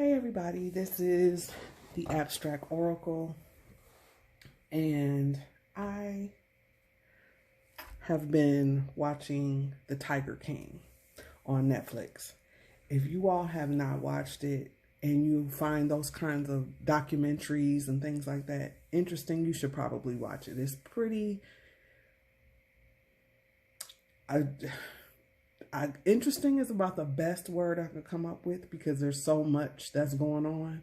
Hey everybody, this is the Abstract Oracle, and I have been watching The Tiger King on Netflix. If you all have not watched it and you find those kinds of documentaries and things like that interesting, you should probably watch it. It's pretty interesting is about the best word I could come up with because there's so much that's going on.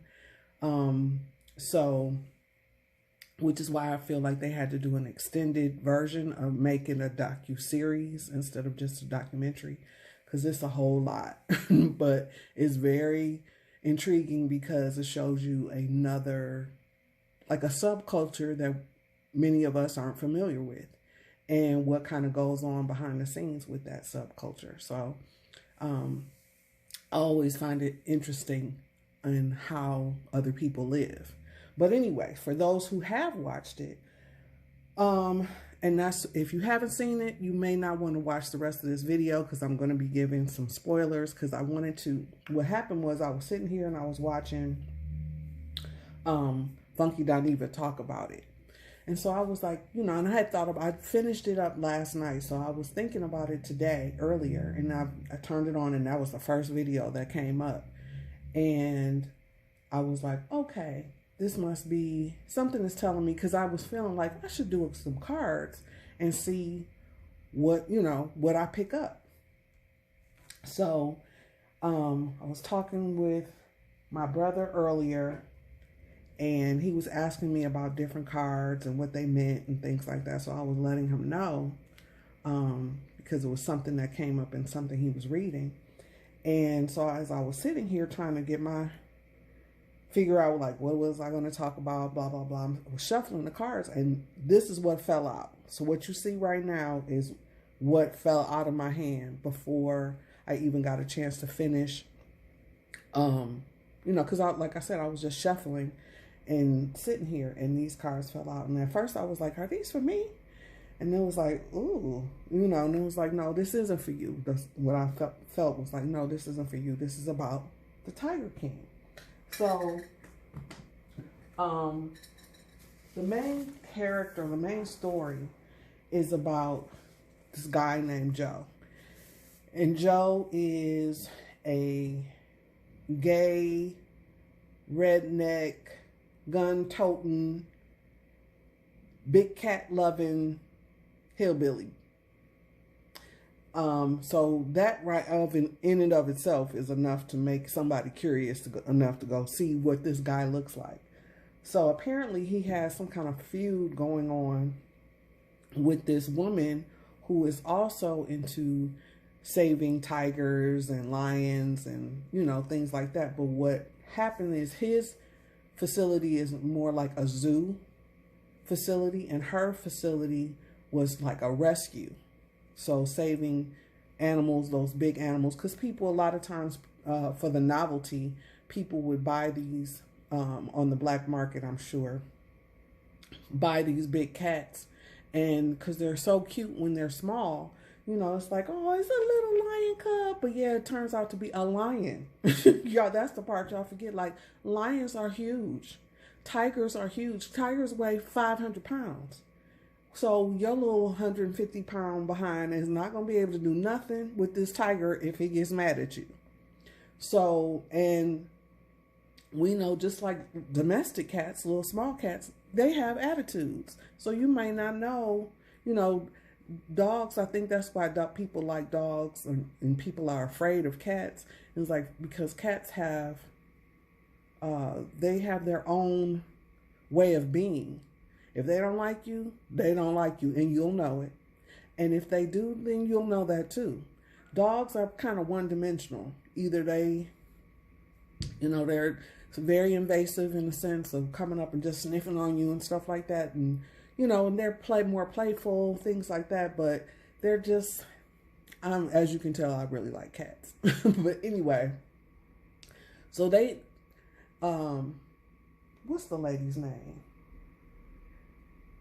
Which is why I feel like they had to do an extended version of making a docuseries instead of just a documentary, because it's a whole lot. But it's very intriguing because it shows you another, like a subculture that many of us aren't familiar with, and what kind of goes on behind the scenes with that subculture. So I always find it interesting in how other people live. But anyway, for those who have watched it, and that's, if you haven't seen it, you may not want to watch the rest of this video because I'm going to be giving some spoilers, because I wanted to, what happened was I was sitting here and I was watching Funky Doniva talk about it. And so I was like, you know, and I had thought about, I finished it up last night. So I was thinking about it today, earlier, and I turned it on and that was the first video that came up. And I was like, okay, this must be something that's telling me, because I was feeling like I should do some cards and see what, you know, what I pick up. So I was talking with my brother earlier, and he was asking me about different cards and what they meant and things like that. So I was letting him know because it was something that came up in something he was reading. And so as I was sitting here trying to figure out like what was I going to talk about, blah, blah, blah, I was shuffling the cards, and this is what fell out. So what you see right now is what fell out of my hand before I even got a chance to finish. You know, because like I said, I was just shuffling and sitting here, and these cards fell out. And at first I was like, are these for me? And it was like, ooh, you know, and it was like, no, this isn't for you. That's what I felt was like, no, this isn't for you. This is about the Tiger King. So, the main character, the main story is about this guy named Joe. And Joe is a gay, redneck, gun-toting, big cat-loving hillbilly. So that in and of itself is enough to make somebody curious enough to go see what this guy looks like. So apparently he has some kind of feud going on with this woman who is also into saving tigers and lions and, you know, things like that. But what happened is his facility is more like a zoo facility, and her facility was like a rescue. So saving animals, those big animals, because people a lot of times for the novelty, people would buy these on the black market, I'm sure, buy these big cats, and because they're so cute when they're small, you know, it's like, oh, it's a little lion cub, but yeah, it turns out to be a lion. Y'all, that's the part y'all forget. Like, lions are huge. Tigers are huge. Tigers weigh 500 pounds. So your little 150-pound behind is not going to be able to do nothing with this tiger if he gets mad at you. So, and we know just like domestic cats, little small cats, they have attitudes. So you may not know, you know, dogs, I think that's why people like dogs and people are afraid of cats. It's like because cats have, they have their own way of being. If they don't like you, they don't like you, and you'll know it. And if they do, then you'll know that too. Dogs are kind of one-dimensional. Either they, you know, they're very invasive in the sense of coming up and just sniffing on you and stuff like that. And, you know, and they're more playful, things like that. But they're just, as you can tell, I really like cats. But anyway, so they, what's the lady's name?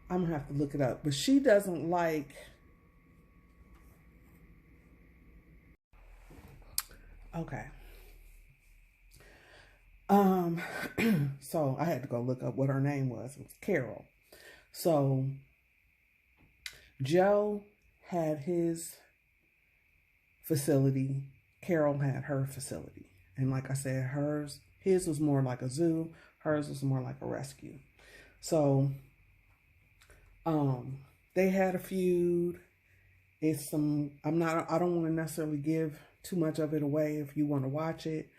I'm going to have to look it up. But she doesn't like, okay. Um, so I had to go look up what her name was. It was Carol. So Joe had his facility. Carol had her facility. And like I said, his was more like a zoo. Hers was more like a rescue. So, they had a feud. I don't want to necessarily give too much of it away if you want to watch it.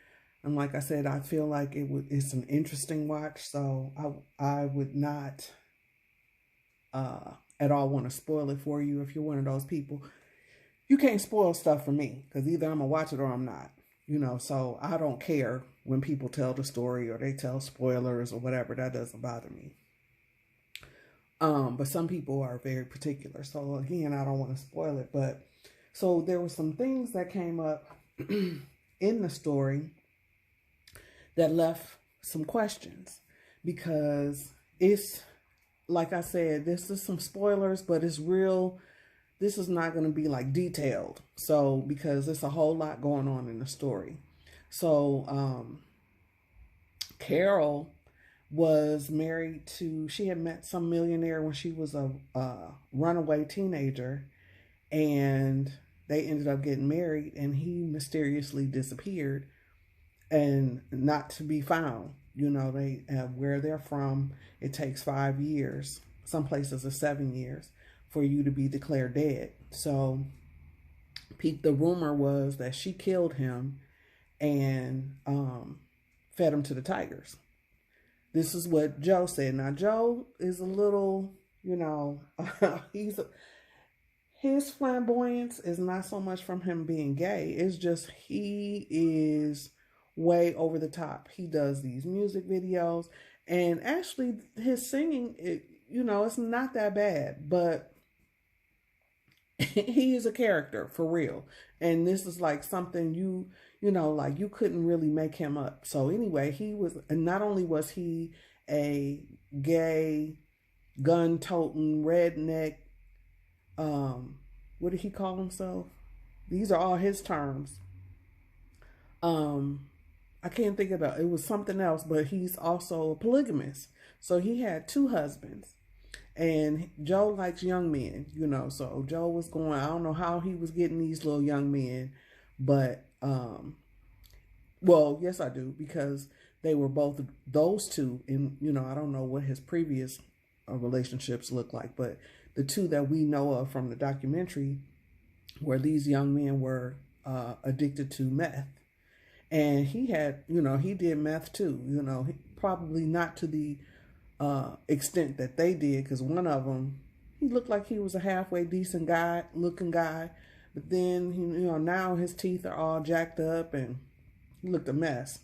And like I said, I feel like it's an interesting watch. So I would not at all want to spoil it for you if you're one of those people. You can't spoil stuff for me because either I'm going to watch it or I'm not. So I don't care when people tell the story or they tell spoilers or whatever. That doesn't bother me. But some people are very particular. So again, I don't want to spoil it. But so there were some things that came up in the story that left some questions because it's, like I said, this is some spoilers, but it's real. This is not going to be like detailed. So, because there's a whole lot going on in the story. So, Carol was married to, she had met some millionaire when she was a runaway teenager, and they ended up getting married, and he mysteriously disappeared and not to be found. They where they're from, it takes 5 years. Some places are 7 years for you to be declared dead. So the rumor was that she killed him and fed him to the tigers. This is what Joe said. Now, Joe is a little, his flamboyance is not so much from him being gay. It's just he is way over the top. He does these music videos, and actually his singing, it's not that bad, but he is a character for real. And this is like something like you couldn't really make him up. So anyway, not only was he a gay, gun-toting, redneck, what did he call himself? These are all his terms. I can't think about it. It was something else, but he's also a polygamist. So he had 2 husbands. And Joe likes young men, so Joe was going, I don't know how he was getting these little young men, but, well, yes, I do, because they were both, those 2, and, I don't know what his previous relationships look like, but the 2 that we know of from the documentary where these young men were addicted to meth. And he had, he did meth too, probably not to the extent that they did, because one of them, he looked like he was a halfway decent looking guy, but then now his teeth are all jacked up and he looked a mess.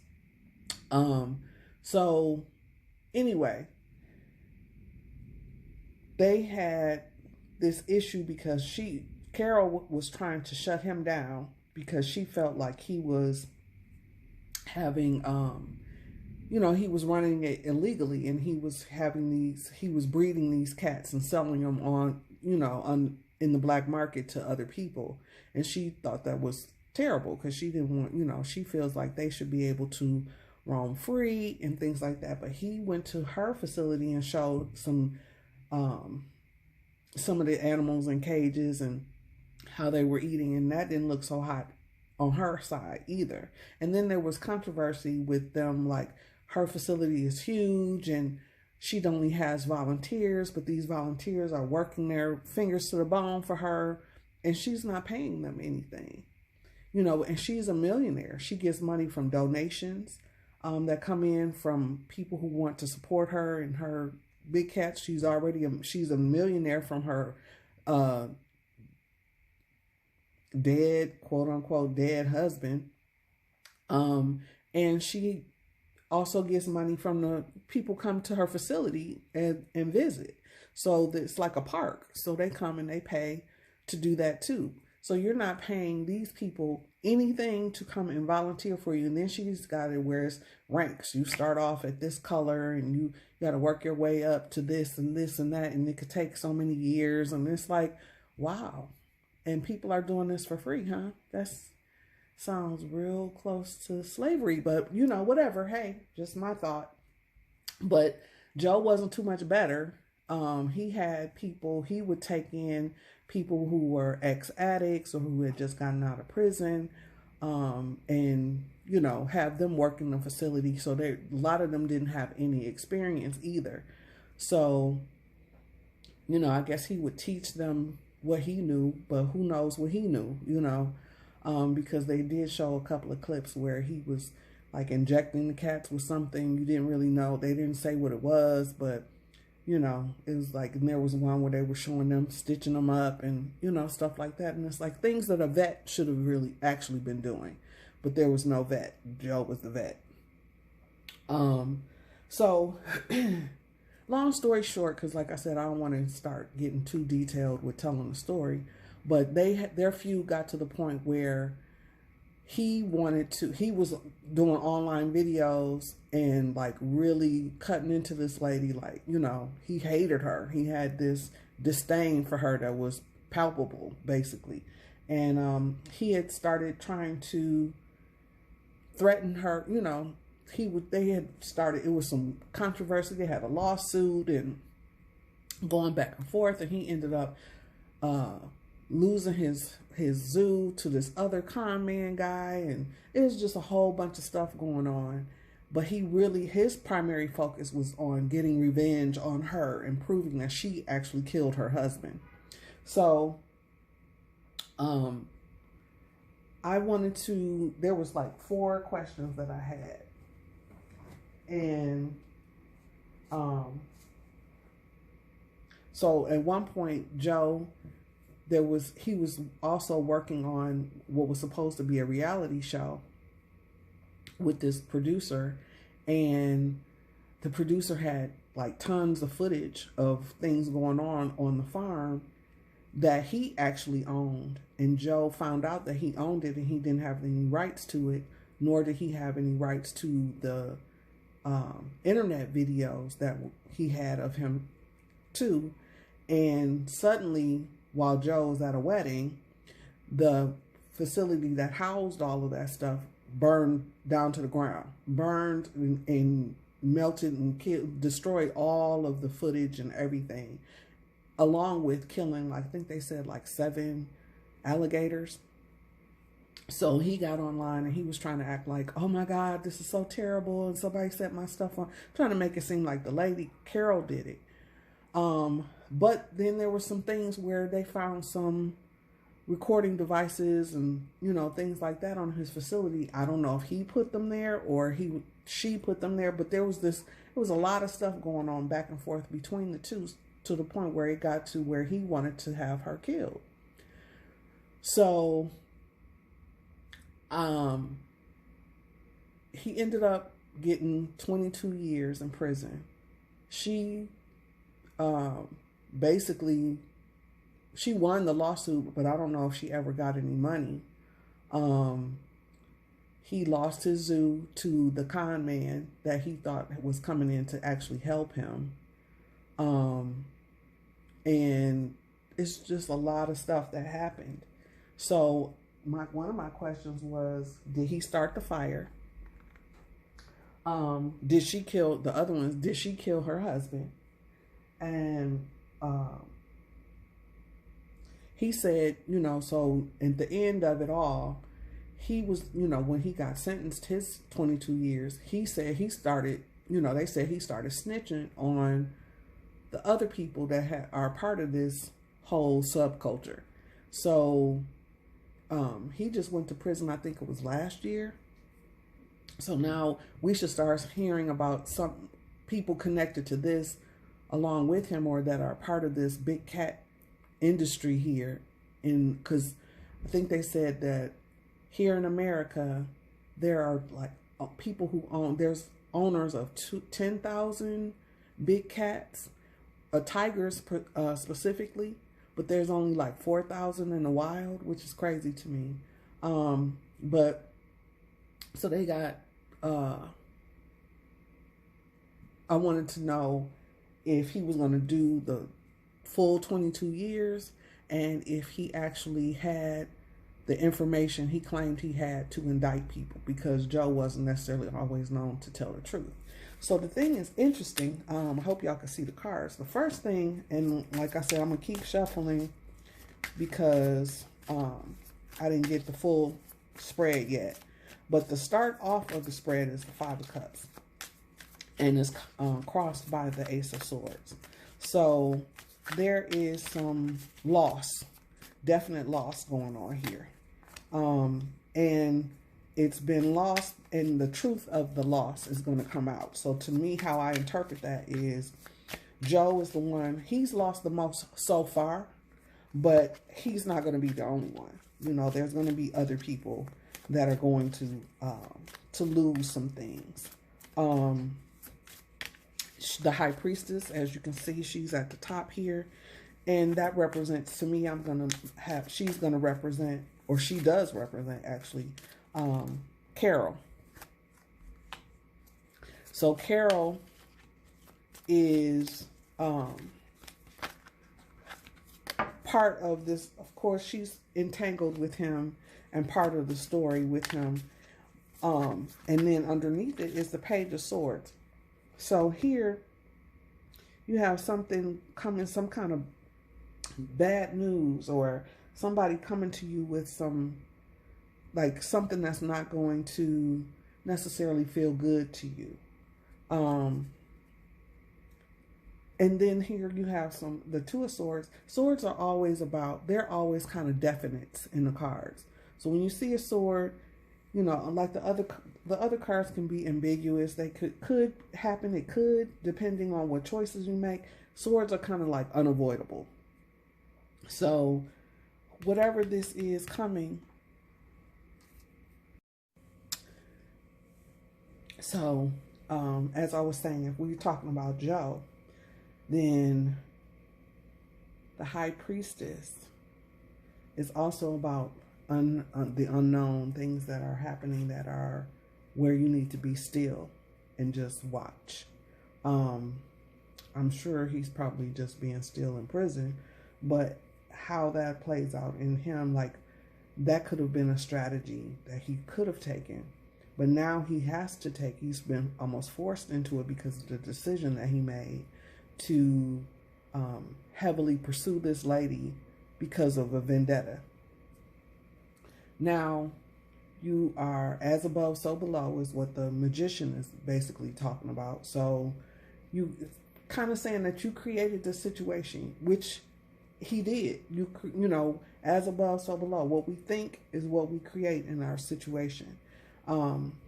So anyway, they had this issue because Carol was trying to shut him down because she felt like he was having he was running it illegally, and he was breeding these cats and selling them on in the black market to other people. And she thought that was terrible because she didn't want, she feels like they should be able to roam free and things like that. But he went to her facility and showed some of the animals in cages and how they were eating, and that didn't look so hot on her side either. And then there was controversy with them, like her facility is huge and she only has volunteers, but these volunteers are working their fingers to the bone for her, and she's not paying them anything, and she's a millionaire. She gets money from donations that come in from people who want to support her and her big cats. She's a millionaire from her dead, quote unquote, dead husband. And she also gets money from the people come to her facility and visit. So it's like a park. So they come and they pay to do that too. So you're not paying these people anything to come and volunteer for you. And then she's got it where it's ranks. You start off at this color and you got to work your way up to this and this and that. And it could take so many years. And it's like, wow. And people are doing this for free, huh? Sounds real close to slavery, but you know, whatever. Hey, just my thought. But Joe wasn't too much better. He had people, he would take in people who were ex addicts or who had just gotten out of prison, and, you know, have them work in the facility. So a lot of them didn't have any experience either. So, you know, I guess he would teach them what he knew, but who knows what he knew, you know, because they did show a couple of clips where he was like injecting the cats with something you didn't really know. They didn't say what it was, but you know, it was like, and there was one where they were showing them stitching them up and, you know, stuff like that. And it's like things that a vet should have really actually been doing, but there was no vet. Joe was the vet. So long story short, because like I said, I don't want to start getting too detailed with telling the story, but their feud got to the point where he was doing online videos and like really cutting into this lady. Like, you know, he hated her. He had this disdain for her that was palpable, basically. And he had started trying to threaten her. You know, they had started, it was some controversy. They had a lawsuit and going back and forth, and he ended up losing his zoo to this other con man guy, and it was just a whole bunch of stuff going on. But his primary focus was on getting revenge on her and proving that she actually killed her husband. So there was like 4 questions that I had, and so at one point Joe, he was also working on what was supposed to be a reality show with this producer, and the producer had like tons of footage of things going on the farm that he actually owned, and Joe found out that he owned it and he didn't have any rights to it, nor did he have any rights to the internet videos that he had of him too. And suddenly, while Joe was at a wedding, the facility that housed all of that stuff burned down to the ground, burned and melted and destroyed all of the footage and everything, along with killing, I think they said like 7 alligators. So he got online and he was trying to act like, oh my God, this is so terrible, and somebody set my stuff on, trying to make it seem like the lady Carol did it. But then there were some things where they found some recording devices and, you know, things like that on his facility. I don't know if he put them there or she put them there, but there was a lot of stuff going on back and forth between the two, to the point where it got to where he wanted to have her killed. So, he ended up getting 22 years in prison. She, basically, she won the lawsuit, but I don't know if she ever got any money. He lost his zoo to the con man that he thought was coming in to actually help him. And it's just a lot of stuff that happened. So one of my questions was, did he start the fire? Did she kill the other ones? Did she kill her husband? And he said, you know, so at the end of it all, he was, you know, when he got sentenced his 22 years, he said he started, you know, they said he started snitching on the other people that are part of this whole subculture. So he just went to prison, I think it was last year. So now we should start hearing about some people connected to this along with him, or that are part of this big cat industry here. Because I think they said that here in America, there are like people who there's owners of 10,000 big cats, tigers specifically, but there's only like 4,000 in the wild, which is crazy to me. But so they got, I wanted to know if he was going to do the full 22 years and if he actually had the information he claimed he had to indict people, because Joe wasn't necessarily always known to tell the truth. So the thing is interesting. I hope y'all can see the cards. The first thing, and like I said, I'm going to keep shuffling because I didn't get the full spread yet. But the start off of the spread is the Five of Cups. And it's crossed by the Ace of Swords. So there is some loss, definite loss going on here. And it's been lost, and the truth of the loss is going to come out. So to me, how I interpret that is Joe is the one, he's lost the most so far, but he's not going to be the only one. You know, there's going to be other people that are going to lose some things. The High Priestess, as you can see, she's at the top here. And that represents, to me, she's going to represent, or she does represent, actually, Carol. So Carol is part of this. Of course, she's entangled with him and part of the story with him. And then underneath it is the Page of Swords. So here you have something coming, some kind of bad news, or somebody coming to you with some, like something that's not going to necessarily feel good to you. And then here you have the Two of Swords. Swords are always they're always kind of definite in the cards. So when you see a sword, you know, like the other cards can be ambiguous. They could happen. It could, depending on what choices you make. Swords are kind of like unavoidable. So whatever this is coming. So as I was saying, if we're talking about Joe, then the High Priestess is also about the unknown, things that are happening that are where you need to be still and just watch. I'm sure he's probably just being still in prison, but how that plays out in him, like that could have been a strategy that he could have taken, but now he has to take, he's been almost forced into it because of the decision that he made to heavily pursue this lady because of a vendetta. Now, you are as above, so below is what the Magician is basically talking about. So you kind of saying that you created this situation, which he did. You know, as above, so below. What we think is what we create in our situation.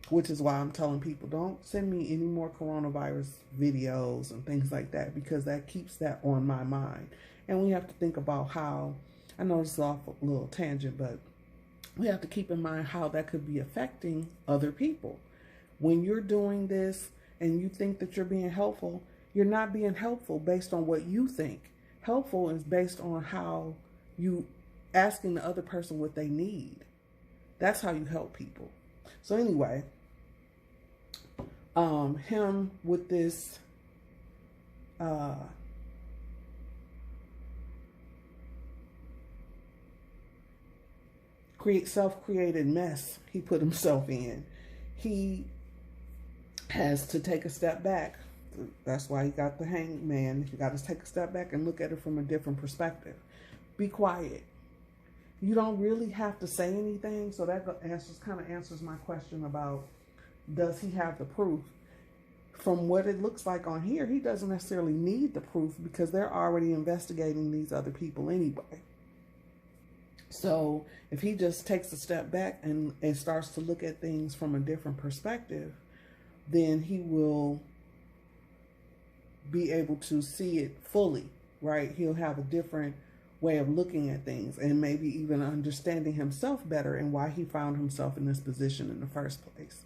Which is why I'm telling people, don't send me any more coronavirus videos and things like that, because that keeps that on my mind. And we have to think about how, I know it's off a little tangent, but we have to keep in mind how that could be affecting other people. When you're doing this and you think that you're being helpful, you're not being helpful based on what you think. Helpful is based on how you asking the other person what they need. That's how you help people. So anyway, him with this self-created mess he put himself in, he has to take a step back. That's why he got the hangman. He got to take a step back and look at it from a different perspective. Be quiet. You don't really have to say anything. So that kind of answers my question about, does he have the proof? From what it looks like on here, he doesn't necessarily need the proof because they're already investigating these other people anyway. So if he just takes a step back and starts to look at things from a different perspective, then he will be able to see it fully, right? He'll have a different way of looking at things, and maybe even understanding himself better and why he found himself in this position in the first place.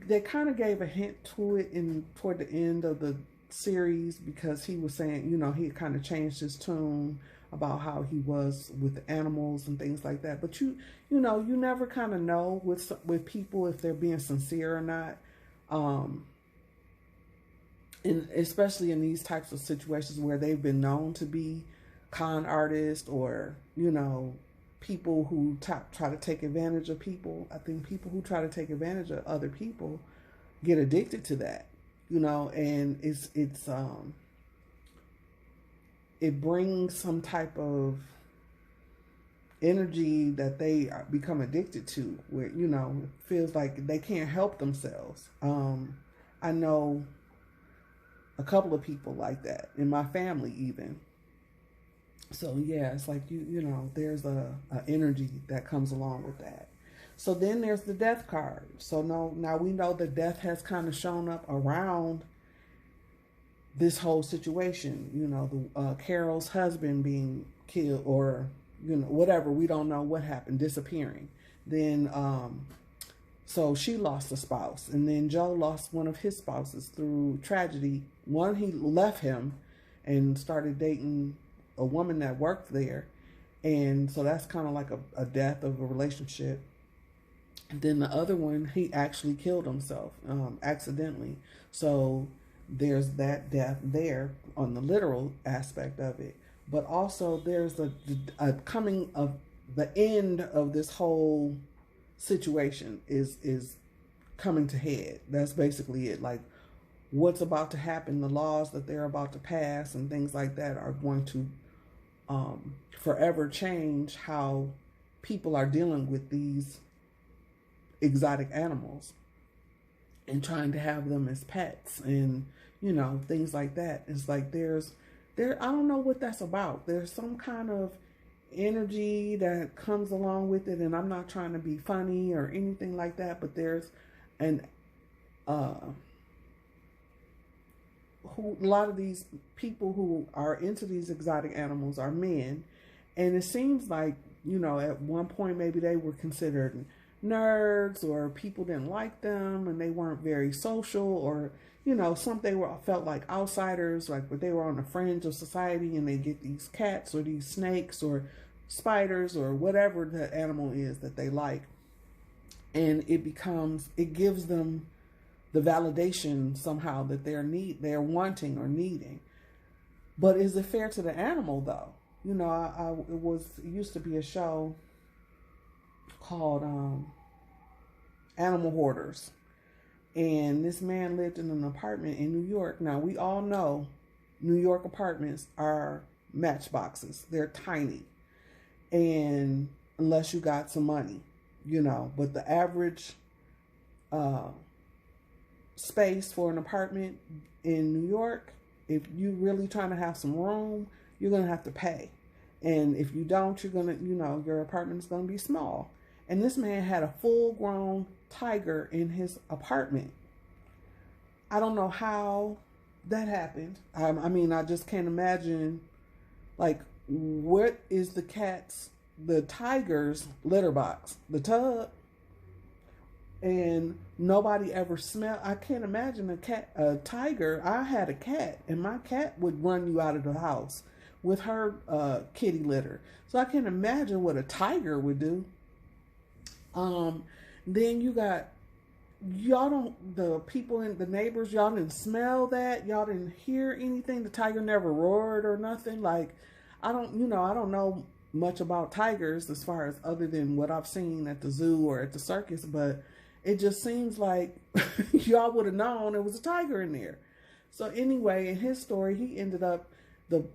They kind of gave a hint to it toward the end of the series, because he was saying, you know, he kind of changed his tune about how he was with the animals and things like that. But you know, you never kind of know with people if they're being sincere or not. And especially in these types of situations where they've been known to be con artists or, people who try to take advantage of people. I think people who try to take advantage of other people get addicted to that, and it brings some type of energy that they become addicted to, where it feels like they can't help themselves. I know a couple of people like that in my family even. So yeah, it's like there's a energy that comes along with that. So then there's the death card. So now we know that death has kind of shown up around this whole situation. The Carol's husband being killed, or whatever, we don't know what happened, disappearing. Then so she lost a spouse, and then Joe lost one of his spouses through tragedy. One, he left him and started dating a woman that worked there, and so that's kind of like a death of a relationship. And then the other one, he actually killed himself accidentally. So there's that death there on the literal aspect of it. But also there's a coming of the end of this whole situation is coming to head. That's basically it. Like, what's about to happen, the laws that they're about to pass and things like that are going to forever change how people are dealing with these exotic animals and trying to have them as pets and things like that. It's like there I don't know what that's about. There's some kind of energy that comes along with it, and I'm not trying to be funny or anything like that, but there's a lot of these people who are into these exotic animals are men, and it seems like at one point maybe they were considered nerds, or people didn't like them and they weren't very social, or they felt like outsiders, like they were on the fringe of society, and they get these cats or these snakes or spiders or whatever the animal is that they like, and it gives them the validation somehow that they're wanting or needing. But is it fair to the animal though? It used to be a show called Animal Hoarders, and this man lived in an apartment in New York. Now we all know New York apartments are matchboxes. They're tiny, and unless you got some money, but the average space for an apartment in New York, if you really trying to have some room, you're gonna have to pay. And if you don't, you're gonna, your apartment is gonna be small. And this man had a full-grown tiger in his apartment. I don't know how that happened. I mean, I just can't imagine, like, what is the tiger's litter box? The tub? And nobody ever smelled. I can't imagine a tiger. I had a cat, and my cat would run you out of the house with her kitty litter. So I can't imagine what a tiger would do. Then you got, the people in the neighbors, y'all didn't smell that. Y'all didn't hear anything. The tiger never roared or nothing. Like, I don't know much about tigers as far as other than what I've seen at the zoo or at the circus, but it just seems like y'all would have known there was a tiger in there. So anyway, in his story, he ended up, the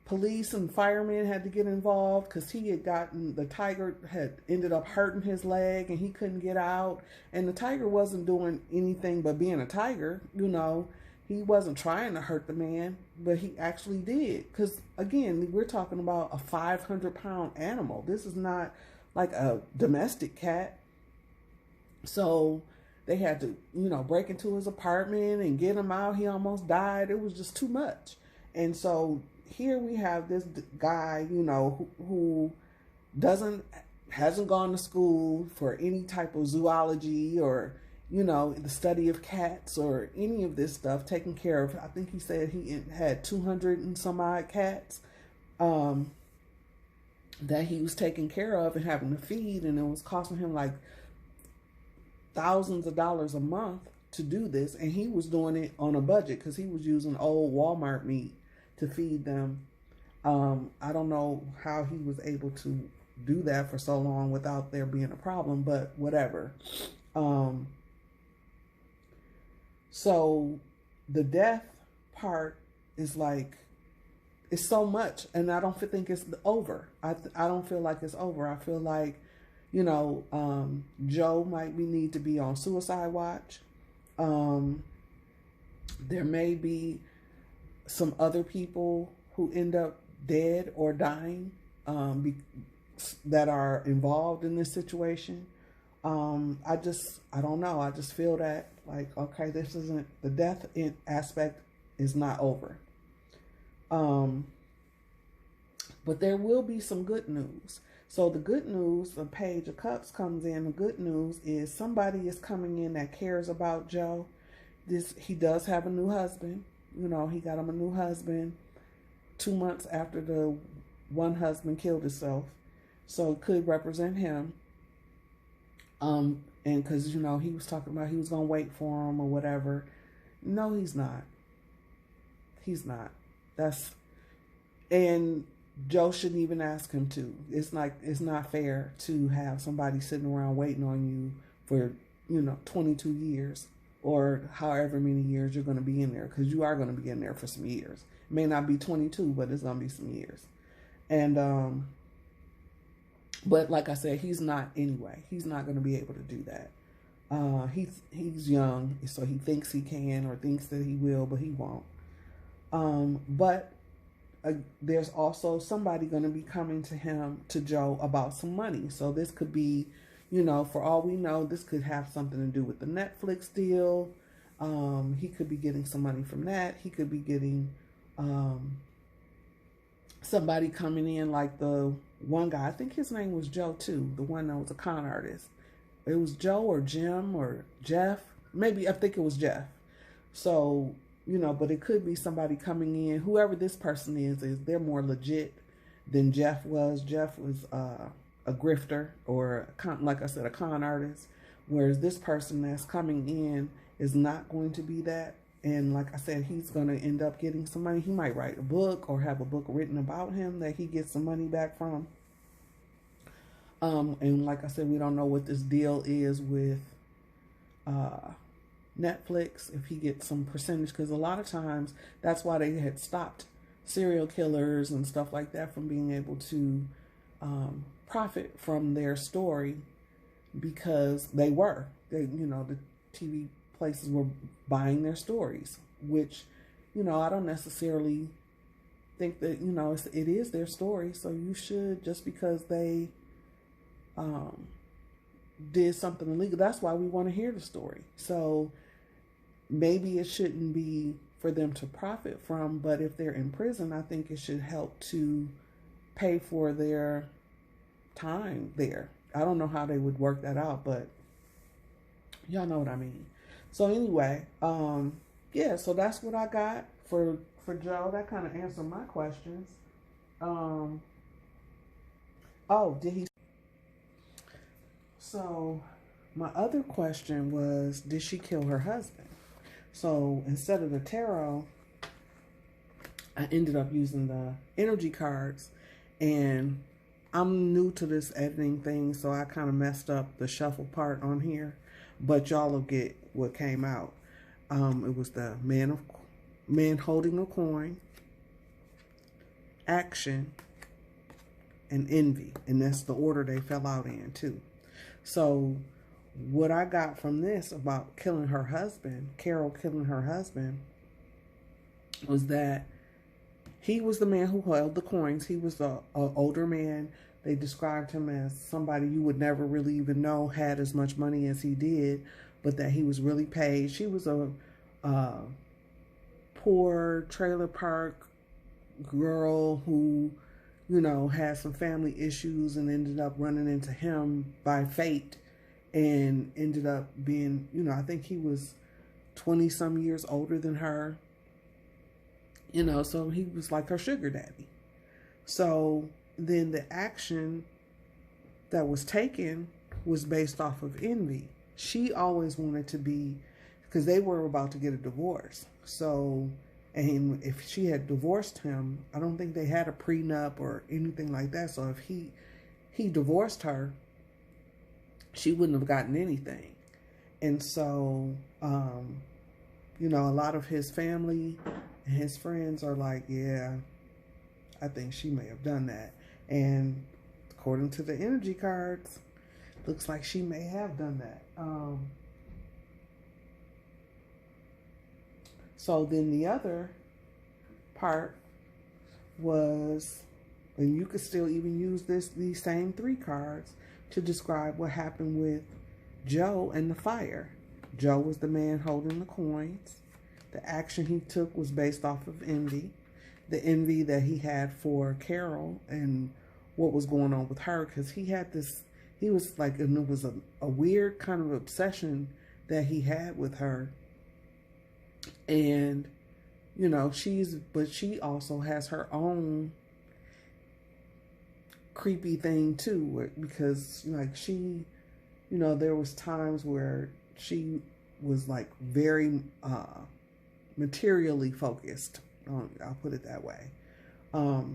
police and firemen had to get involved because the tiger had ended up hurting his leg and he couldn't get out. And the tiger wasn't doing anything but being a tiger, He wasn't trying to hurt the man, but he actually did. Because, again, we're talking about a 500-pound animal. This is not like a domestic cat. So they had to, break into his apartment and get him out. He almost died. It was just too much. And so here we have this guy, who hasn't gone to school for any type of zoology or, the study of cats or any of this stuff, taking care of, I think he said he had 200 and some odd cats that he was taking care of and having to feed. And it was costing him like thousands of dollars a month to do this. And he was doing it on a budget because he was using old Walmart meat to feed them. I don't know how he was able to do that for so long without there being a problem, but whatever. Um, so the death part is like, it's so much, and I don't think it's over. I don't feel like it's over. I feel like, Joe might need to be on suicide watch. Um, there may be some other people who end up dead or dying, that are involved in this situation. I don't know. I just feel that, like, okay, this isn't, the death aspect is not over. But there will be some good news. So the good news, the Page of Cups comes in. The good news is somebody is coming in that cares about Joe. He does have a new husband. He got him a new husband 2 months after the one husband killed himself. So it could represent him. And because, he was talking about he was going to wait for him or whatever. No, he's not. He's not. And Joe shouldn't even ask him to. It's not fair to have somebody sitting around waiting on you for, 22 years or however many years you're going to be in there, because you are going to be in there for some years. It may not be 22, but it's going to be some years. And, but like I said, he's not anyway. He's not going to be able to do that. He's young, so he thinks he can or thinks that he will, but he won't. But there's also somebody going to be coming to Joe about some money. So this could be, for all we know, this could have something to do with the Netflix deal. He could be getting some money from that. He could be getting somebody coming in, like the one guy, I think his name was Joe too, the one that was a con artist. It was Joe or Jim or Jeff. Maybe, I think it was Jeff. So, but it could be somebody coming in. Whoever this person is they're more legit than Jeff was. Jeff was a grifter or, like I said, a con artist. Whereas this person that's coming in is not going to be that. And like I said, he's going to end up getting some money. He might write a book or have a book written about him that he gets some money back from. And like I said, we don't know what this deal is with Netflix, if he gets some percentage, because a lot of times that's why they had stopped serial killers and stuff like that from being able to profit from their story, because the TV places were buying their stories, which, I don't necessarily think that, it is their story. So you should, just because they did something illegal, that's why we want to hear the story. So maybe it shouldn't be for them to profit from, but if they're in prison, I think it should help to pay for their time there. I don't know how they would work that out, but y'all know what I mean. So anyway, yeah, so that's what I got for Joe. That kind of answered my questions. Did he? So my other question was, did she kill her husband? So instead of the tarot, I ended up using the energy cards, and I'm new to this editing thing, so I kind of messed up the shuffle part on here, but y'all will get what came out. It was the man holding a coin, action, and envy, and that's the order they fell out in too. So what I got from this about killing her husband, Carol killing her husband, was that he was the man who held the coins. He was a older man. They described him as somebody you would never really even know had as much money as he did, but that he was really paid. She was a poor trailer park girl who, had some family issues and ended up running into him by fate, and ended up being, I think he was 20 some years older than her, so he was like her sugar daddy. So then the action that was taken was based off of envy. She always wanted to be, because they were about to get a divorce. So And if she had divorced him, I don't think they had a prenup or anything like that. So if he divorced her, she wouldn't have gotten anything. And so, you know, a lot of his family and his friends are like, yeah, I think she may have done that. And according to the energy cards, looks like she may have done that. So then the other part was, and you could still even use these same 3 cards to describe what happened with Joe and the fire. Joe was the man holding the coins. The action he took was based off of envy. The envy that he had for Carol and what was going on with her, because he had this, he was like, and it was a weird kind of obsession that he had with her. And, you know, but she also has her own creepy thing too, because like she, you know, there was times where she was like very materially focused. I'll put it that way.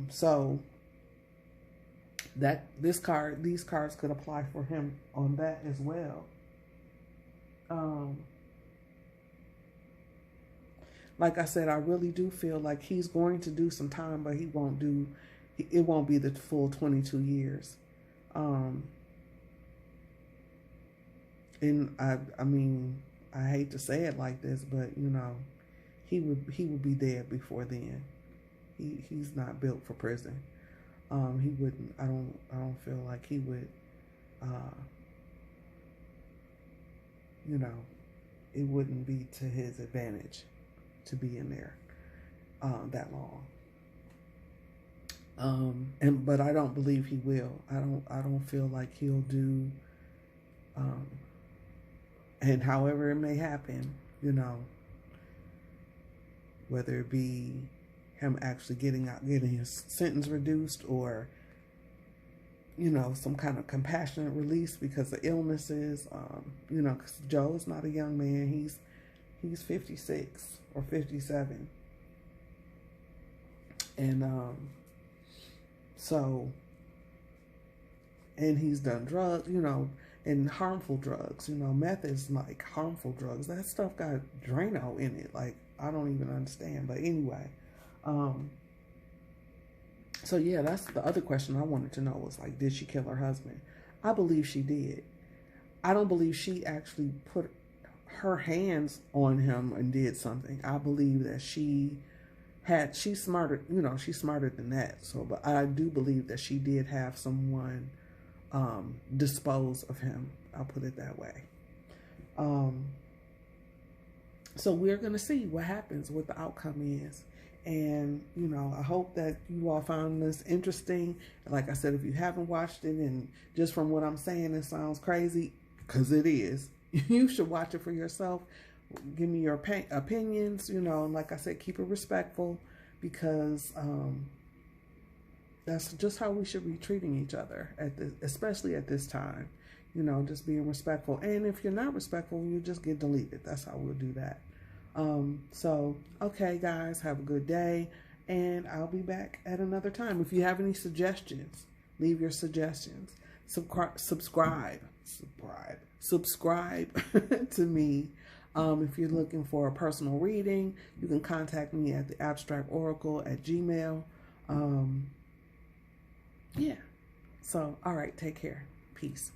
So that these cards could apply for him on that as well. Like I said, I really do feel like he's going to do some time, but it won't be the full 22 years. And I mean, I hate to say it like this, but you know, he would be dead before then. He's not built for prison. He wouldn't. I don't feel like he would. You know, it wouldn't be to his advantage to be in there that long. But I don't believe he will. I don't feel like he'll do. And however it may happen, you know, whether it be him actually getting his sentence reduced, or, you know, some kind of compassionate release because of illnesses, you know, because Joe's not a young man. He's 56 or 57. And, so, and he's done drugs, you know, and harmful drugs, you know, meth is like harmful drugs. That stuff got Drano in it. Like, I don't even understand. But anyway, so yeah, that's the other question I wanted to know was like, did she kill her husband? I believe she did. I don't believe she actually put her hands on him and did something. I believe that she's smarter, you know, she's smarter than that. So, but I do believe that she did have someone dispose of him. I'll put it that way. So we're going to see what happens, what the outcome is. And, you know, I hope that you all found this interesting. Like I said, if you haven't watched it, and just from what I'm saying, it sounds crazy, because it is. You should watch it for yourself. Give me your opinions, you know, and like I said, keep it respectful, because that's just how we should be treating each other, especially at this time. You know, just being respectful. And if you're not respectful, you just get deleted. That's how we'll do that. So, okay, guys, have a good day. And I'll be back at another time. If you have any suggestions, leave your suggestions. Subscribe to me. If you're looking for a personal reading, you can contact me at theabstractoracle@gmail.com. Yeah. So, all right, take care. Peace.